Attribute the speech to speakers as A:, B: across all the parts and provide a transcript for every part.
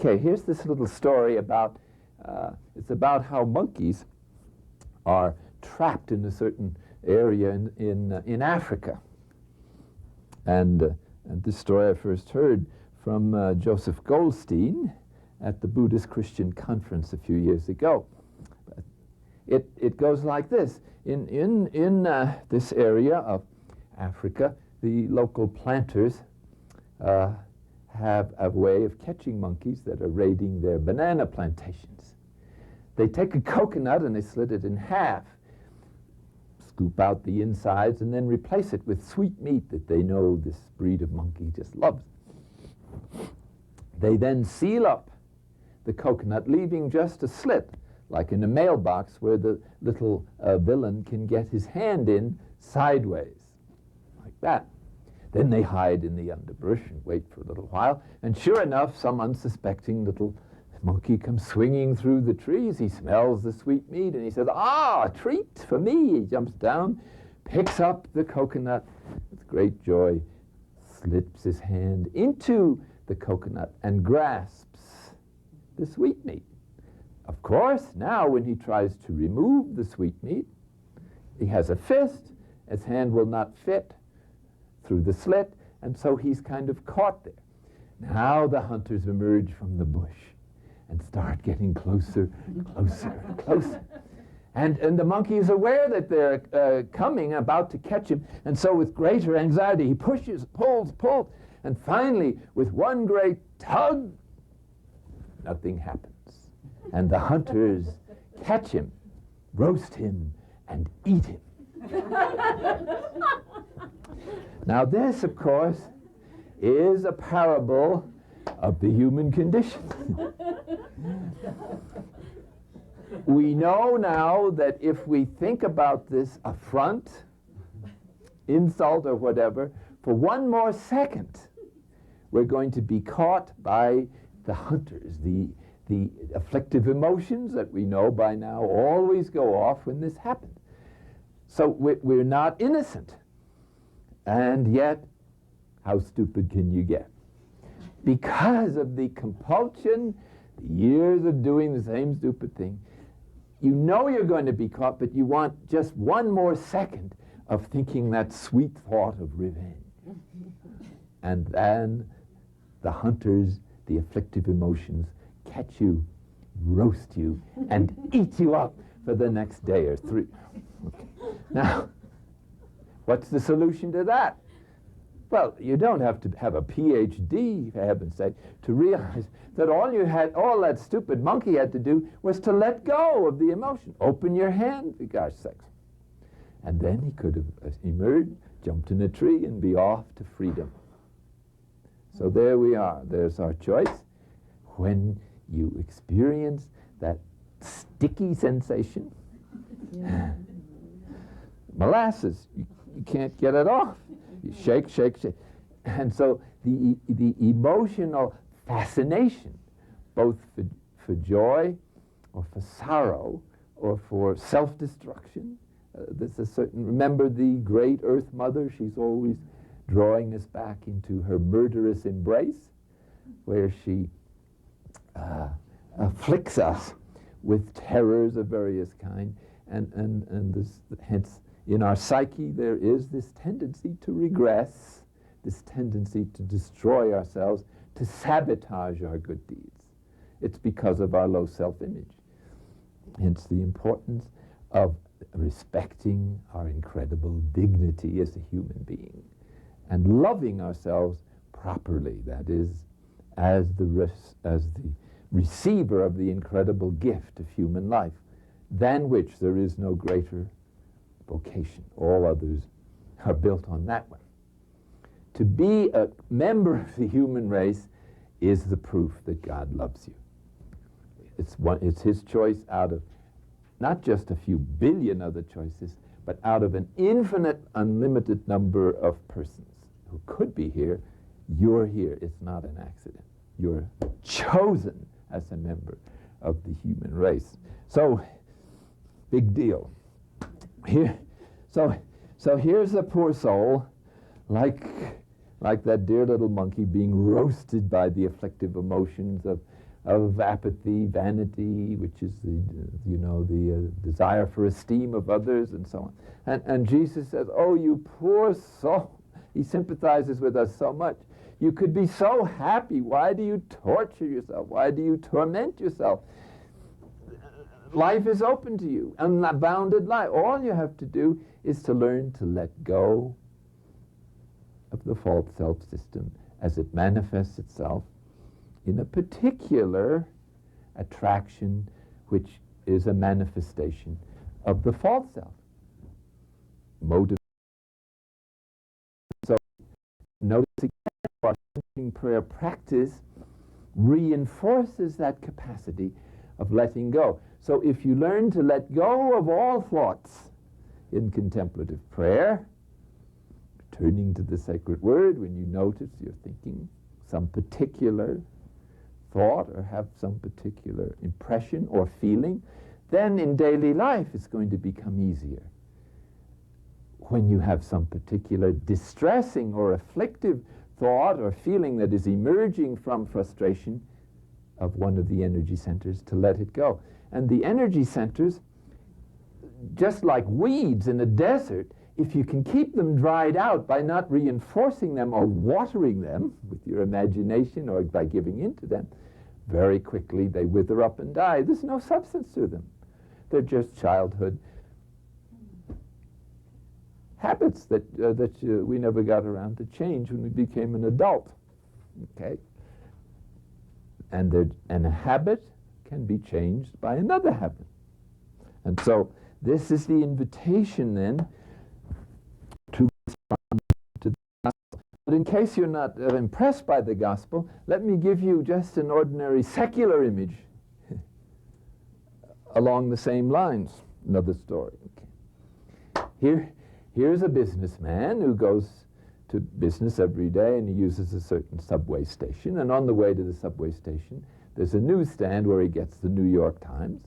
A: Okay, here's this little story about, it's about how monkeys are trapped in a certain area in Africa. And this story I first heard from Joseph Goldstein at the Buddhist Christian Conference a few years ago. It goes like this. In this area of Africa, the local planters have a way of catching monkeys that are raiding their banana plantations. They take a coconut and they slit it in half, scoop out the insides, and then replace it with sweet meat that they know this breed of monkey just loves. They then seal up the coconut, leaving just a slit, like in a mailbox, where the little villain can get his hand in sideways, like that. Then they hide in the underbrush and wait for a little while, and sure enough, some unsuspecting little monkey comes swinging through the trees. He smells the sweet meat, and he says, "Ah, a treat for me." He jumps down, picks up the coconut with great joy, slips his hand into the coconut, and grasps the sweetmeat. Of course, now when he tries to remove the sweetmeat, he has a fist. His hand will not fit through the slit, and so he's kind of caught there. Now the hunters emerge from the bush and start getting closer, closer, and closer. And the monkey is aware that they're coming, about to catch him, and so with greater anxiety he pushes, pulls, and finally, with one great tug, nothing happens. And the hunters catch him, roast him, and eat him. Now this, of course, is a parable of the human condition. We know now that if we think about this affront, insult, or whatever, for one more second, we're going to be caught by the hunters. The afflictive emotions that we know by now always go off when this happens. So we're not innocent. And yet, how stupid can you get? Because of the compulsion, the years of doing the same stupid thing, you know you're going to be caught, but you want just one more second of thinking that sweet thought of revenge. And then the hunters, the afflictive emotions, catch you, roast you, and eat you up for the next day or three. Okay. Now, what's the solution to that? Well, you don't have to have a PhD, for heaven's sake, to realize that all that stupid monkey had to do was to let go of the emotion. Open your hand, for gosh sakes. And then he could have emerged, jumped in a tree, and be off to freedom. So there we are. There's our choice. When you experience that sticky sensation, molasses, you can't get it off. You shake. And so the emotional fascination, both for joy or for sorrow or for self-destruction, there's a certain, remember the great Earth Mother? She's always drawing us back into her murderous embrace, where she afflicts us with terrors of various kind, and this, hence in our psyche there is this tendency to regress, this tendency to destroy ourselves, to sabotage our good deeds. It's because of our low self-image. Hence the importance of respecting our incredible dignity as a human being and loving ourselves properly, that is, as the receiver of the incredible gift of human life, than which there is no greater vocation. All others are built on that one. To be a member of the human race is the proof that God loves you. It's his choice out of not just a few billion other choices, but out of an infinite, unlimited number of persons who could be here. You're here. It's not an accident. You're chosen as a member of the human race. So, big deal. So here's a poor soul, like that dear little monkey, being roasted by the afflictive emotions of apathy, vanity, which is the desire for esteem of others, and so on. And Jesus says, "Oh, you poor soul." He sympathizes with us so much. You could be so happy. Why do you torture yourself? Why do you torment yourself? Life is open to you, unbounded life. All you have to do is to learn to let go of the false self-system as it manifests itself in a particular attraction which is a manifestation of the false self. Motive. So notice again, our prayer practice reinforces that capacity of letting go. So if you learn to let go of all thoughts in contemplative prayer, turning to the sacred word when you notice you're thinking some particular thought or have some particular impression or feeling, then in daily life it's going to become easier. When you have some particular distressing or afflictive thought or feeling that is emerging from frustration of one of the energy centers, to let it go. And the energy centers, just like weeds in a desert, if you can keep them dried out by not reinforcing them or watering them with your imagination or by giving in to them, very quickly they wither up and die. There's no substance to them. They're just childhood habits that we never got around to change when we became an adult. Okay? And a habit can be changed by another habit. And so this is the invitation then to respond to the gospel. But in case you're not impressed by the gospel, let me give you just an ordinary secular image along the same lines. Another story. Okay. Here's a businessman who goes to business every day, and he uses a certain subway station. And on the way to the subway station, there's a newsstand where he gets the New York Times,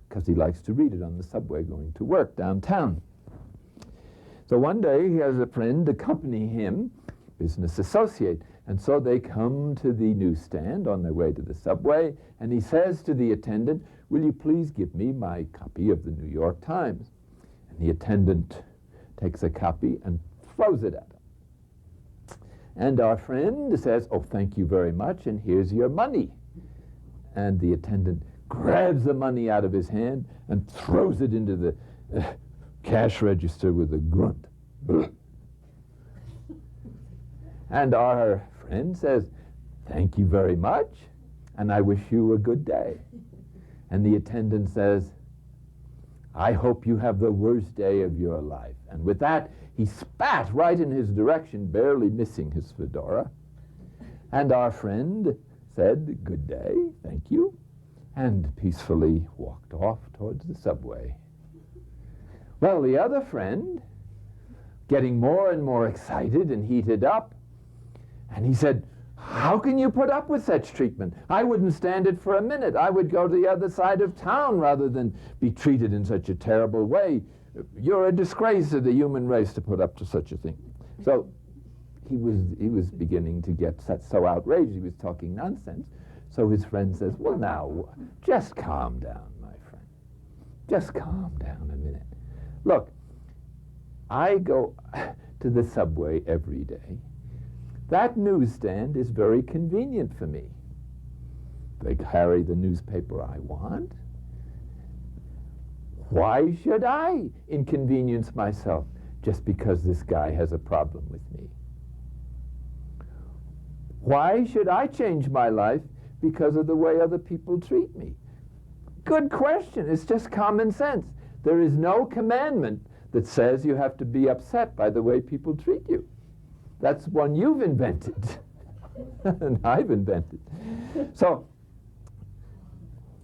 A: because he likes to read it on the subway going to work downtown. So one day he has a friend accompany him, business associate, and so they come to the newsstand on their way to the subway, and he says to the attendant, "Will you please give me my copy of the New York Times?" And the attendant takes a copy and throws it at him. And our friend says, "Oh, thank you very much, and here's your money." And the attendant grabs the money out of his hand and throws it into the cash register with a grunt. And our friend says, "Thank you very much, and I wish you a good day." And the attendant says, "I hope you have the worst day of your life." And with that, he spat right in his direction, barely missing his fedora. And our friend said, "Good day, thank you," and peacefully walked off towards the subway. Well, the other friend, getting more and more excited and heated up, and he said, "How can you put up with such treatment? I wouldn't stand it for a minute. I would go to the other side of town rather than be treated in such a terrible way. You're a disgrace to the human race to put up to such a thing." So he was beginning to get so outraged. He was talking nonsense. So his friend says, "Well, now, just calm down, my friend. Just calm down a minute. Look, I go to the subway every day. That newsstand is very convenient for me. They carry the newspaper I want. Why should I inconvenience myself just because this guy has a problem with me? Why should I change my life because of the way other people treat me?" Good question. It's just common sense. There is no commandment that says you have to be upset by the way people treat you. That's one you've invented, and I've invented. So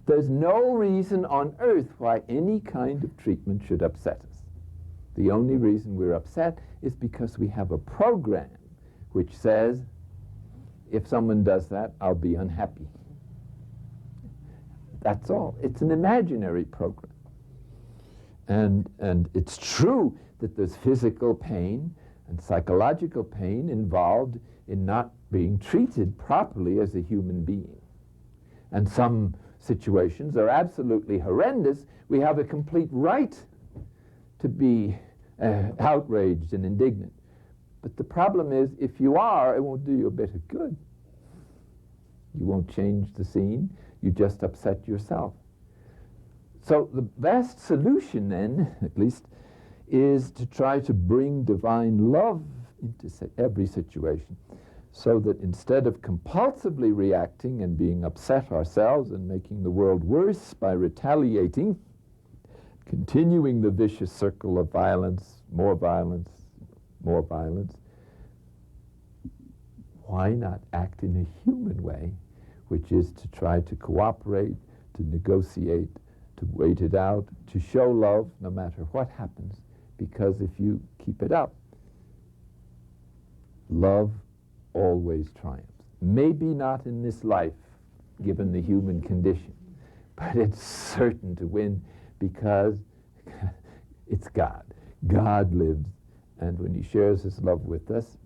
A: there's no reason on earth why any kind of treatment should upset us. The only reason we're upset is because we have a program which says, if someone does that, I'll be unhappy. That's all. It's an imaginary program. And it's true that there's physical pain and psychological pain involved in not being treated properly as a human being. and some situations are absolutely horrendous, we have a complete right to be outraged and indignant. But the problem is, if you are, it won't do you a bit of good. You won't change the scene, you just upset yourself. So the best solution then, at least, is to try to bring divine love into every situation, so that instead of compulsively reacting and being upset ourselves and making the world worse by retaliating, continuing the vicious circle of violence, more violence, more violence, why not act in a human way, which is to try to cooperate, to negotiate, to wait it out, to show love no matter what happens, because if you keep it up, love always triumphs. Maybe not in this life, given the human condition, but it's certain to win because it's God. God lives, and when he shares his love with us,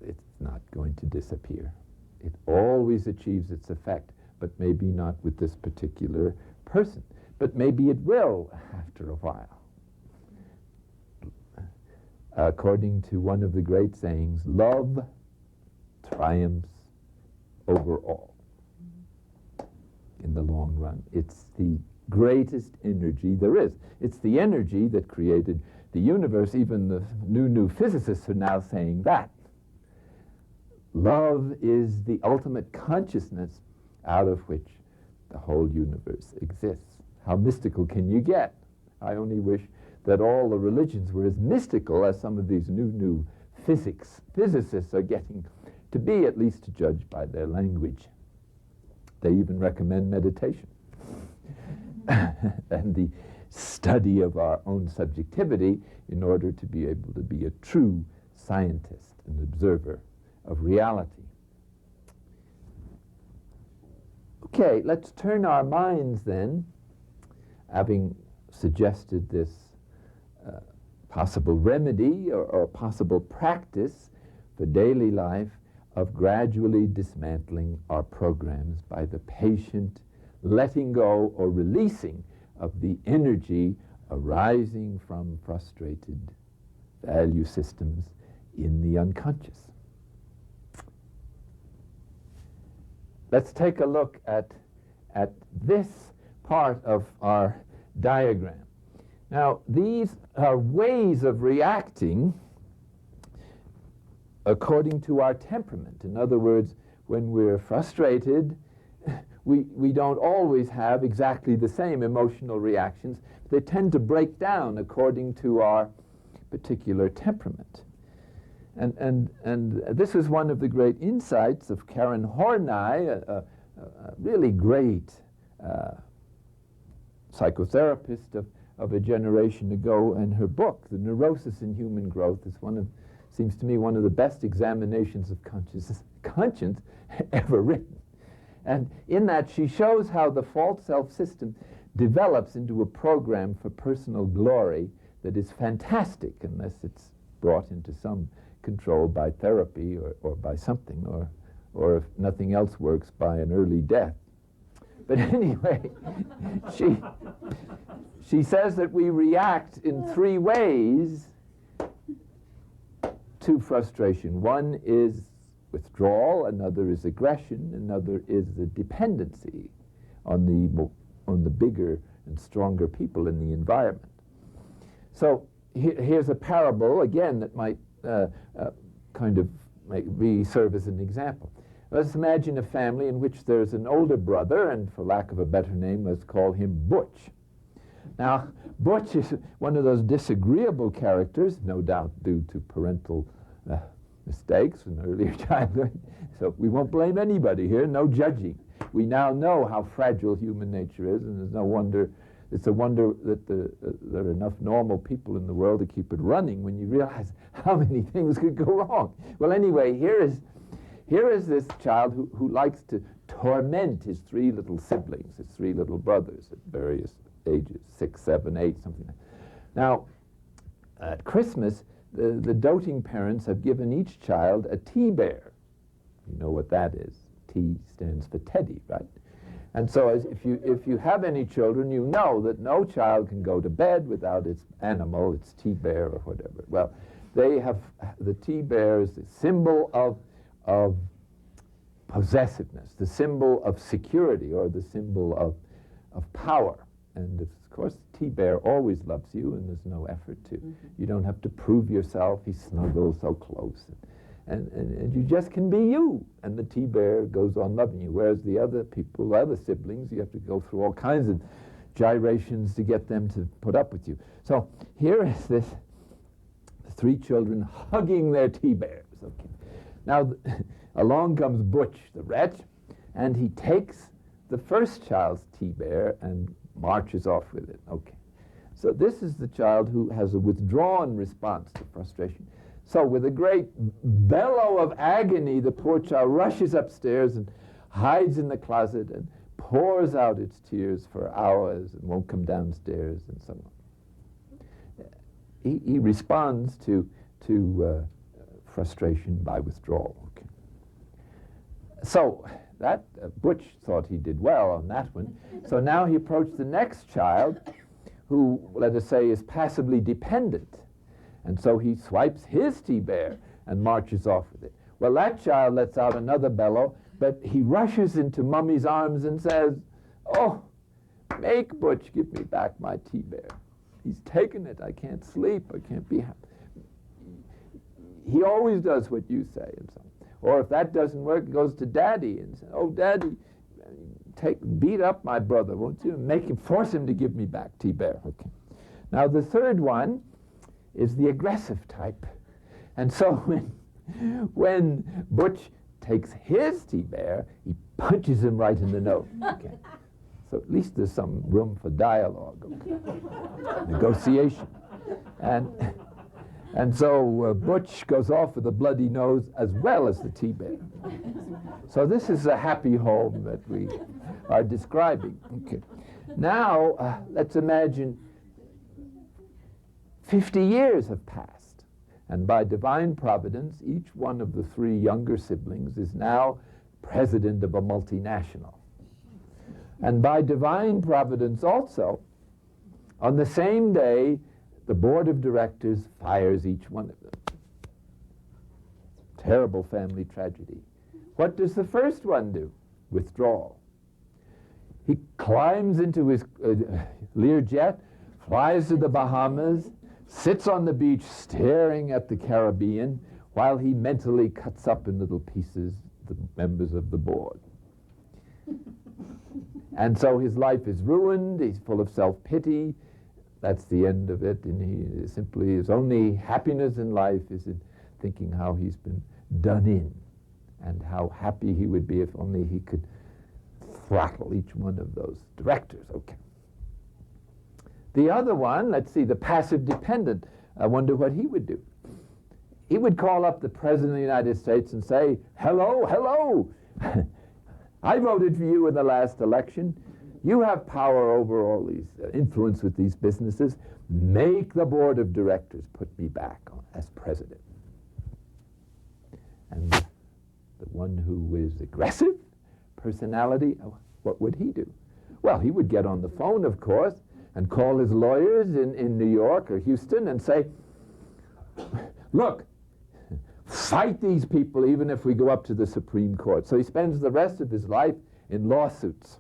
A: it's not going to disappear. It always achieves its effect, but maybe not with this particular person. But maybe it will after a while. According to one of the great sayings, love triumphs over all in the long run. It's the greatest energy there is. It's the energy that created the universe. Even the new physicists are now saying that. Love is the ultimate consciousness out of which the whole universe exists. How mystical can you get? I only wish that all the religions were as mystical as some of these new physicists are getting to be, at least to judge by their language. They even recommend meditation and the study of our own subjectivity in order to be able to be a true scientist, an observer of reality. Okay, let's turn our minds then, having suggested this possible remedy or possible practice for daily life of gradually dismantling our programs by the patient letting go or releasing of the energy arising from frustrated value systems in the unconscious. Let's take a look at this part of our diagram. Now, these are ways of reacting according to our temperament. In other words, when we're frustrated, we don't always have exactly the same emotional reactions. They tend to break down according to our particular temperament. And this is one of the great insights of Karen Horney, a really great psychotherapist of a generation ago, and her book, The Neurosis in Human Growth, is seems to me one of the best examinations of conscience ever written. And in that, she shows how the false self-system develops into a program for personal glory that is fantastic unless it's brought into some control by therapy or by something, or if nothing else works, by an early death. But anyway, she says that we react in three ways to frustration. One is withdrawal, another is aggression, another is the dependency on the bigger and stronger people in the environment. So here's a parable, again, that might serve as an example. Let's imagine a family in which there's an older brother, and for lack of a better name, let's call him Butch. Now, Butch is one of those disagreeable characters, no doubt due to parental mistakes in earlier childhood. So we won't blame anybody here, no judging. We now know how fragile human nature is, and there's no wonder, it's a wonder that there are enough normal people in the world to keep it running when you realize how many things could go wrong. Well, anyway, here is this child who likes to torment his three little siblings, his three little brothers at various ages, 6, 7, 8, something like that. Now, at Christmas, the doting parents have given each child a tea bear. You know what that is. T stands for Teddy, right? And so if you have any children, you know that no child can go to bed without its animal, its T-bear or whatever. Well, they have, the T-bear is the symbol of possessiveness, the symbol of security, or the symbol of power. And of course, T-bear always loves you, and there's no effort to. You don't have to prove yourself. He snuggles so close. And you just can be you, and the T-bear goes on loving you, whereas the other people, the other siblings, you have to go through all kinds of gyrations to get them to put up with you. So here is this, the three children hugging their T-bears. Okay. Now, along comes Butch, the wretch, and he takes the first child's T-bear and marches off with it. Okay. So this is the child who has a withdrawn response to frustration. So with a great bellow of agony, the poor child rushes upstairs and hides in the closet and pours out its tears for hours and won't come downstairs and so on. He responds to frustration by withdrawal. Okay. So that Butch thought he did well on that one. So now he approached the next child who, let us say, is passively dependent. And so he swipes his T-bear and marches off with it. Well, that child lets out another bellow, but he rushes into Mummy's arms and says, "Oh, make Butch give me back my T-bear. He's taken it. I can't sleep. I can't be happy." He always does what you say. And so, or if that doesn't work, he goes to Daddy and says, "Oh, Daddy, beat up my brother, won't you? Force him to give me back T-bear." Okay. Now, the third one is the aggressive type. And so when Butch takes his T-bear, he punches him right in the nose. Okay. So at least there's some room for dialogue, okay. Negotiation. And so Butch goes off with a bloody nose as well as the T-bear. So this is a happy home that we are describing. Okay. Now, let's imagine 50 years have passed, and by divine providence, each one of the three younger siblings is now president of a multinational. And by divine providence also, on the same day, the board of directors fires each one of them. Terrible family tragedy. What does the first one do? Withdrawal. He climbs into his Learjet, flies to the Bahamas, sits on the beach staring at the Caribbean while he mentally cuts up in little pieces the members of the board. And so his life is ruined, he's full of self-pity, that's the end of it, and he simply, his only happiness in life is in thinking how he's been done in, and how happy he would be if only he could throttle each one of those directors. Okay. The other one, let's see, the passive dependent, I wonder what he would do. He would call up the President of the United States and say, hello, I voted for you in the last election. You have power over all these, influence with these businesses. Make the board of directors put me back as president. And the one who is aggressive personality, what would he do? Well, he would get on the phone, of course, and call his lawyers in New York or Houston and say, look, fight these people even if we go up to the Supreme Court. So he spends the rest of his life in lawsuits.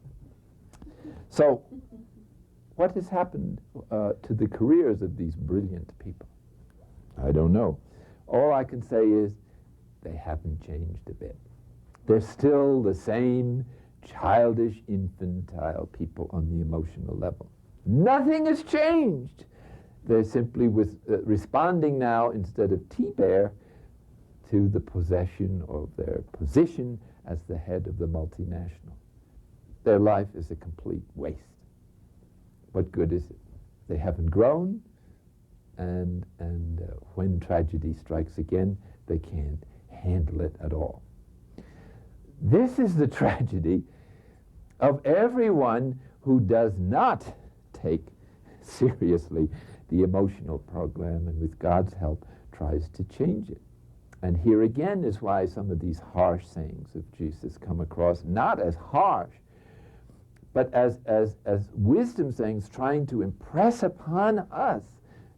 A: So what has happened to the careers of these brilliant people? I don't know. All I can say is they haven't changed a bit. They're still the same childish, infantile people on the emotional level. Nothing has changed. They're simply responding now, instead of T-bear, to the possession of their position as the head of the multinational. Their life is a complete waste. What good is it? They haven't grown, and when tragedy strikes again, they can't handle it at all. This is the tragedy of everyone who does not take seriously the emotional program and with God's help tries to change it. And here again is why some of these harsh sayings of Jesus come across not as harsh, but as wisdom sayings trying to impress upon us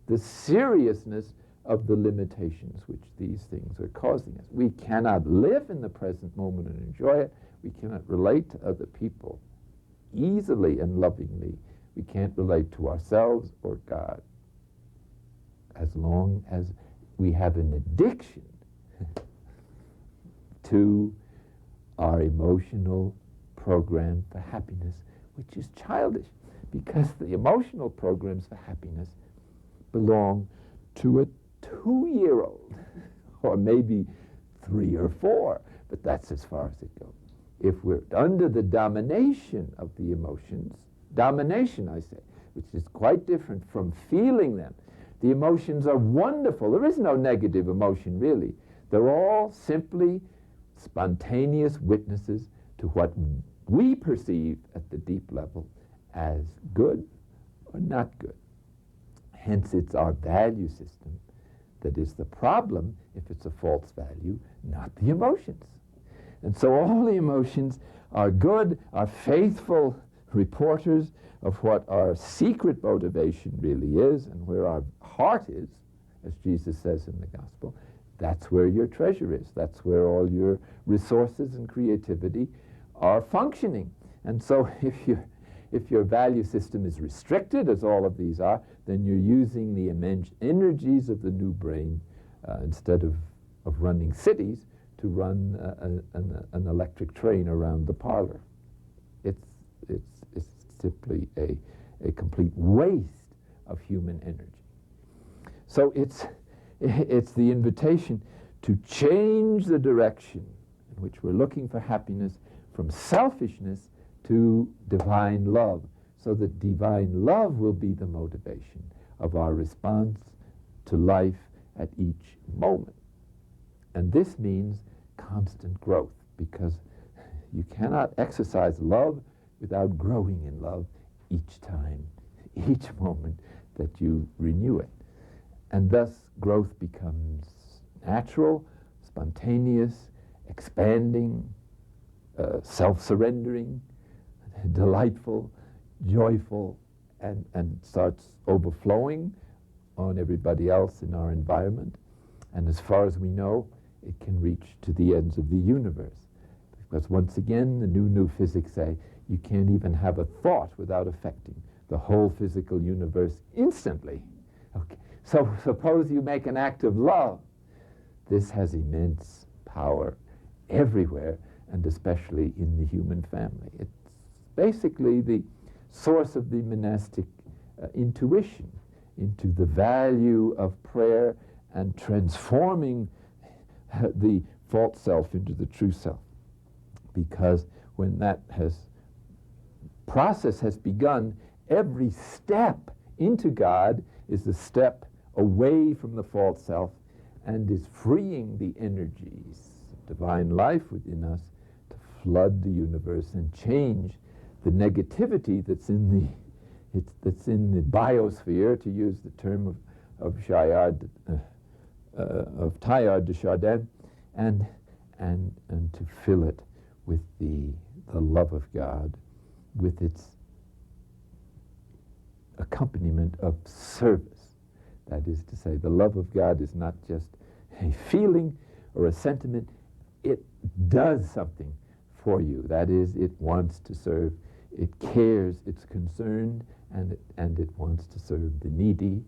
A: the seriousness of the limitations which these things are causing us. We cannot live in the present moment and enjoy it. We cannot relate to other people easily and lovingly. We can't relate to ourselves or God as long as we have an addiction to our emotional program for happiness, which is childish, because the emotional programs for happiness belong to a 2-year-old, or maybe 3 or 4, but that's as far as it goes. If we're under the domination of the emotions, domination, I say, which is quite different from feeling them. The emotions are wonderful. There is no negative emotion, really. They're all simply spontaneous witnesses to what we perceive at the deep level as good or not good. Hence, it's our value system that is the problem if it's a false value, not the emotions. And so all the emotions are good, are faithful reporters of what our secret motivation really is, and where our heart is, as Jesus says in the gospel. That's where your treasure is. That's where all your resources and creativity are functioning. And so if your value system is restricted, as all of these are, then you're using the immense energies of the new brain instead of running cities to run an electric train around the parlor. It's simply a complete waste of human energy. So it's the invitation to change the direction in which we're looking for happiness from selfishness to divine love, so that divine love will be the motivation of our response to life at each moment. And this means constant growth, because you cannot exercise love without growing in love each time, each moment that you renew it. And thus growth becomes natural, spontaneous, expanding, self-surrendering, delightful, joyful, and starts overflowing on everybody else in our environment. And as far as we know, it can reach to the ends of the universe. Because once again, the new physics say you can't even have a thought without affecting the whole physical universe instantly. Okay. So suppose you make an act of love. This has immense power everywhere, and especially in the human family. It's basically the source of the monastic intuition into the value of prayer and transforming the false self into the true self. Because when that process has begun, every step into God is a step away from the false self and is freeing the energies of divine life within us to flood the universe and change the negativity that's in the biosphere, to use the term of Teilhard de Chardin, and to fill it with the love of God, with its accompaniment of service. That is to say, the love of God is not just a feeling or a sentiment. It does something for you. That is, it wants to serve. It cares, it's concerned, and it wants to serve the needy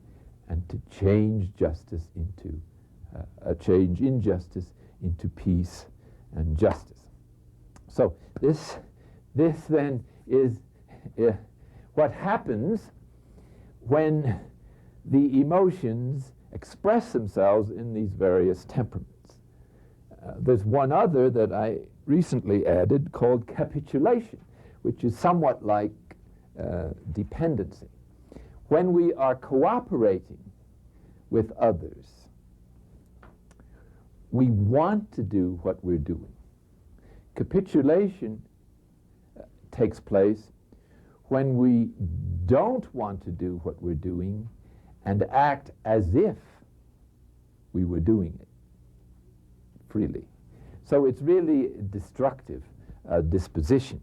A: and to change justice into change injustice into peace and justice. So this then is what happens when the emotions express themselves in these various temperaments. There's one other that I recently added called capitulation, which is somewhat like dependency. When we are cooperating with others, we want to do what we're doing. Capitulation takes place when we don't want to do what we're doing and act as if we were doing it freely. So it's really a destructive disposition.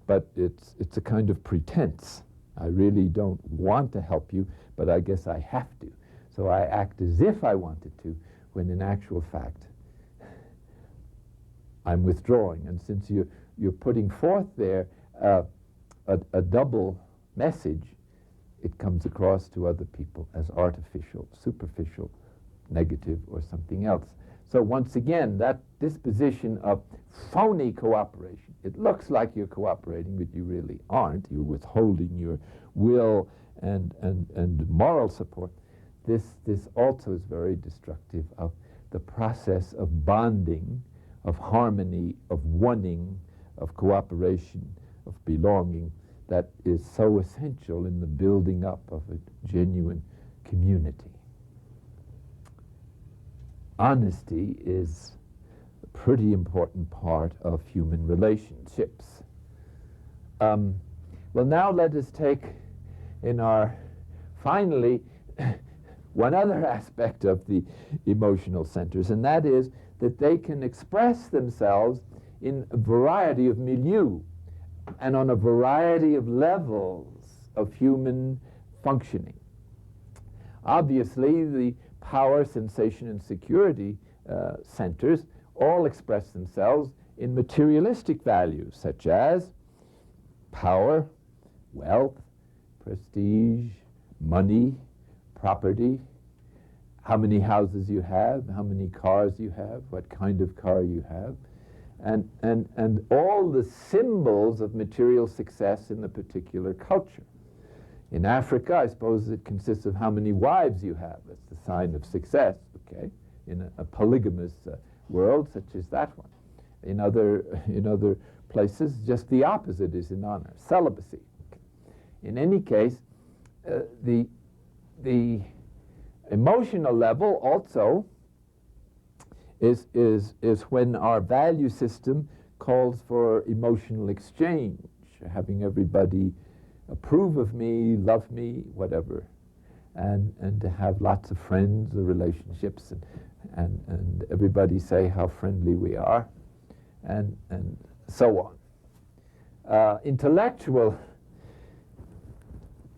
A: but it's a kind of pretense. I really don't want to help you, but I guess I have to. So I act as if I wanted to, when in actual fact, I'm withdrawing. And since you're putting forth there a double message, it comes across to other people as artificial, superficial, negative, or something else. So once again, that disposition of phony cooperation, it looks like you're cooperating, but you really aren't. You're withholding your will and moral support. This also is very destructive of the process of bonding, of harmony, of wanting, of cooperation, of belonging, that is so essential in the building up of a genuine community. Honesty is a pretty important part of human relationships. Well, now let us take finally, one other aspect of the emotional centers, and that is that they can express themselves in a variety of milieu and on a variety of levels of human functioning. Obviously, the power, sensation, and security centers all express themselves in materialistic values, such as power, wealth, prestige, money, property, how many houses you have, how many cars you have, what kind of car you have, and all the symbols of material success in the particular culture. In Africa, I suppose it consists of how many wives you have. That's the sign of success, okay, in a polygamous world such as that one. In other places, just the opposite is in honor, celibacy. Okay. In any case, the emotional level also is when our value system calls for emotional exchange, having everybody approve of me, love me, whatever, and to have lots of friends or relationships, and everybody say how friendly we are, and so on. Intellectual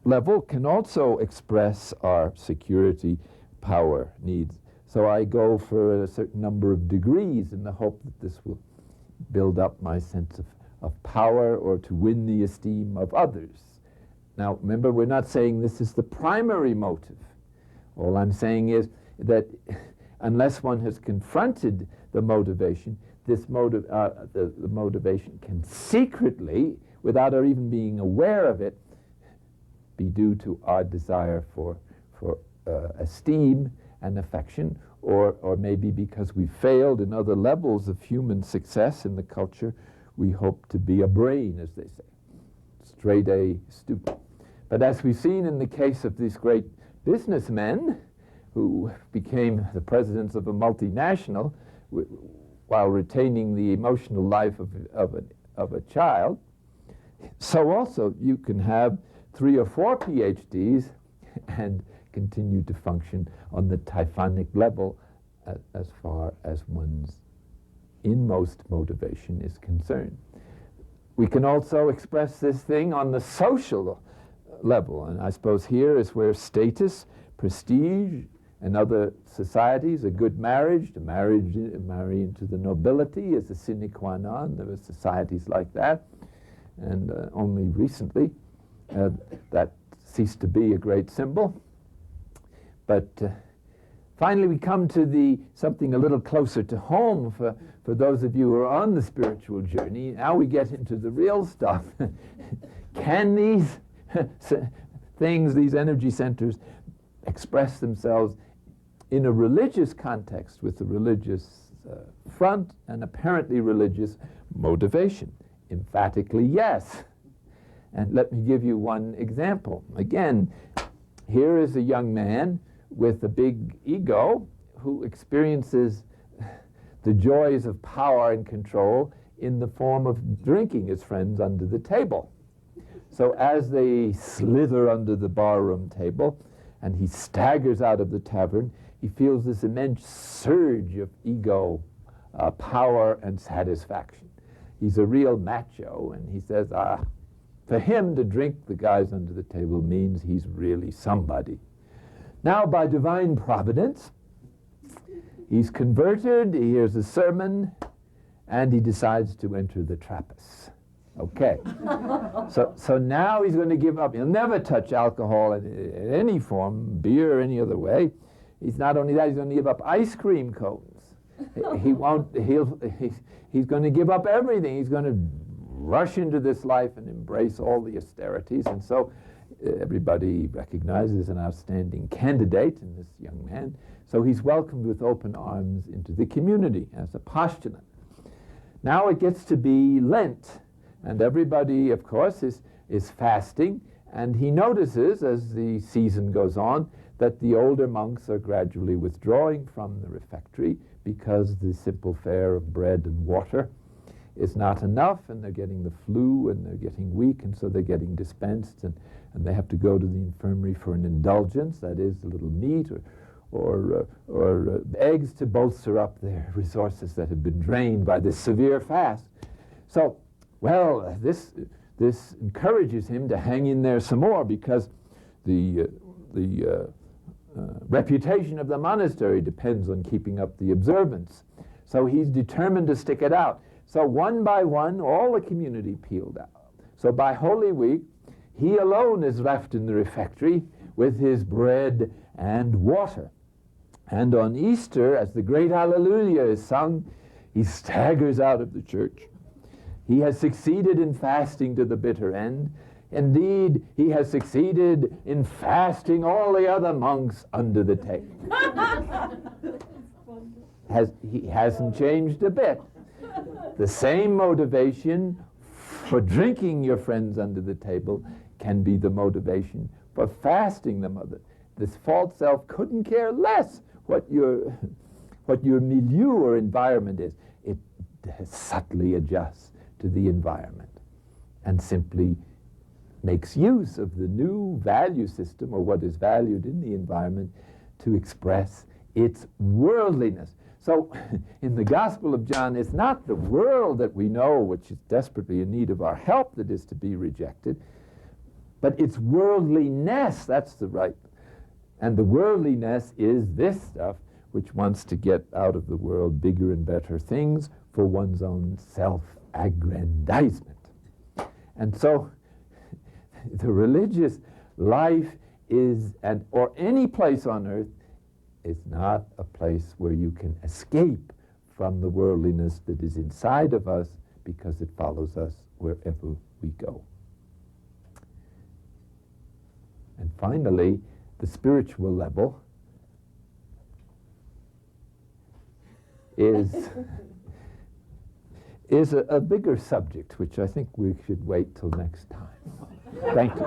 A: level can also express our security, power needs. So I go for a certain number of degrees in the hope that this will build up my sense of power or to win the esteem of others. Now, remember, we're not saying this is the primary motive. All I'm saying is that unless one has confronted the motivation, the motivation can secretly, without our even being aware of it, be due to our desire for esteem and affection, or maybe because we failed in other levels of human success in the culture, we hope to be a brain, as they say, straight A student. But as we've seen in the case of these great businessmen who became the presidents of a multinational while retaining the emotional life of a child, so also you can have 3 or 4 PhDs and continue to function on the typhonic level as far as one's inmost motivation is concerned. We can also express this thing on the social level, and I suppose here is where status, prestige, and other societies, a good marriage, marry into the nobility is a sine qua non. There were societies like that, and only recently that ceased to be a great symbol. But finally we come to something a little closer to home for those of you who are on the spiritual journey. Now we get into the real stuff. Can these things, these energy centers, express themselves in a religious context with a religious front and apparently religious motivation? Emphatically, yes. And let me give you one example. Again, here is a young man with a big ego who experiences the joys of power and control in the form of drinking his friends under the table. So as they slither under the barroom table and he staggers out of the tavern, he feels this immense surge of ego, power, and satisfaction. he's a real macho, and he says, for him to drink the guys under the table means he's really somebody. Now, by divine providence, he's converted, he hears a sermon, and he decides to enter the Trappists. Okay. So now he's going to give up. He'll never touch alcohol in any form, beer or any other way. He's not only that, he's going to give up ice cream cones. He's going to give up everything. He's going to rush into this life and embrace all the austerities. And so everybody recognizes an outstanding candidate in this young man. So he's welcomed with open arms into the community as a postulant. Now it gets to be Lent, and everybody, of course, is fasting, and he notices as the season goes on that the older monks are gradually withdrawing from the refectory because the simple fare of bread and water is not enough, and they're getting the flu and they're getting weak, and so they're getting dispensed, and they have to go to the infirmary for an indulgence, that is a little meat or eggs to bolster up their resources that have been drained by this severe fast. So, well, this encourages him to hang in there some more, because the reputation of the monastery depends on keeping up the observance. So he's determined to stick it out. So one by one, all the community peeled out. So by Holy Week, he alone is left in the refectory with his bread and water. And on Easter, as the great Hallelujah is sung, he staggers out of the church. He has succeeded in fasting to the bitter end. Indeed, he has succeeded in fasting all the other monks under the table. He hasn't changed a bit. The same motivation for drinking your friends under the table can be the motivation for fasting them other. This false self couldn't care less what your milieu or environment is. It subtly adjusts to the environment and simply makes use of the new value system, or what is valued in the environment, to express its worldliness. So in the Gospel of John, it's not the world that we know, which is desperately in need of our help, that is to be rejected, but its worldliness, that's the right. And the worldliness is this stuff which wants to get out of the world bigger and better things for one's own self-aggrandizement. And so the religious life is, or any place on earth, is not a place where you can escape from the worldliness that is inside of us, because it follows us wherever we go. And finally, the spiritual level is a bigger subject, which I think we should wait till next time. Thank you.